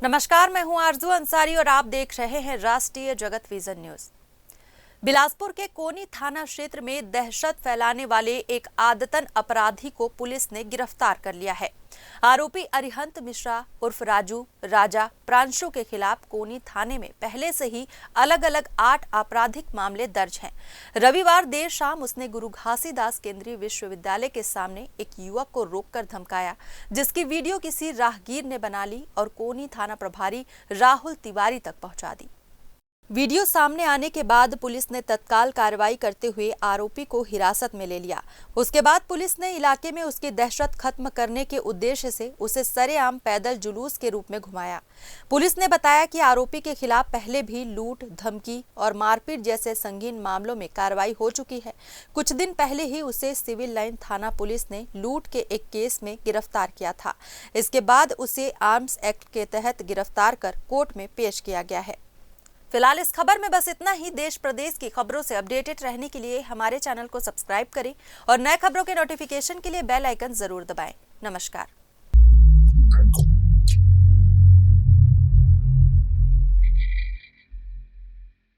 नमस्कार, मैं हूं आरजू अंसारी और आप देख रहे हैं राष्ट्रीय जगत विजन न्यूज। बिलासपुर के कोनी थाना क्षेत्र में दहशत फैलाने वाले एक आदतन अपराधी को पुलिस ने गिरफ्तार कर लिया है। आरोपी अरिहंत मिश्रा उर्फ राजू राजा प्रांशु के खिलाफ कोनी थाने में पहले से ही अलग अलग 8 आपराधिक मामले दर्ज हैं। रविवार देर शाम उसने गुरु घासीदास केंद्रीय विश्वविद्यालय के सामने एक युवक को रोककर धमकाया, जिसकी वीडियो किसी राहगीर ने बना ली और कोनी थाना प्रभारी राहुल तिवारी तक पहुंचा दी। वीडियो सामने आने के बाद पुलिस ने तत्काल कार्रवाई करते हुए आरोपी को हिरासत में ले लिया। उसके बाद पुलिस ने इलाके में उसकी दहशत खत्म करने के उद्देश्य से उसे सरेआम पैदल जुलूस के रूप में घुमाया। पुलिस ने बताया कि आरोपी के खिलाफ पहले भी लूट, धमकी और मारपीट जैसे संगीन मामलों में कार्रवाई हो चुकी है। कुछ दिन पहले ही उसे सिविल लाइन थाना पुलिस ने लूट के एक केस में गिरफ्तार किया था। इसके बाद उसे आर्म्स एक्ट के तहत गिरफ्तार कर कोर्ट में पेश किया गया है। फिलहाल इस खबर में बस इतना ही। देश प्रदेश की खबरों से अपडेटेड रहने के लिए हमारे चैनल को सब्सक्राइब करें और नए खबरों के नोटिफिकेशन के लिए बेल आइकन जरूर दबाएं। नमस्कार।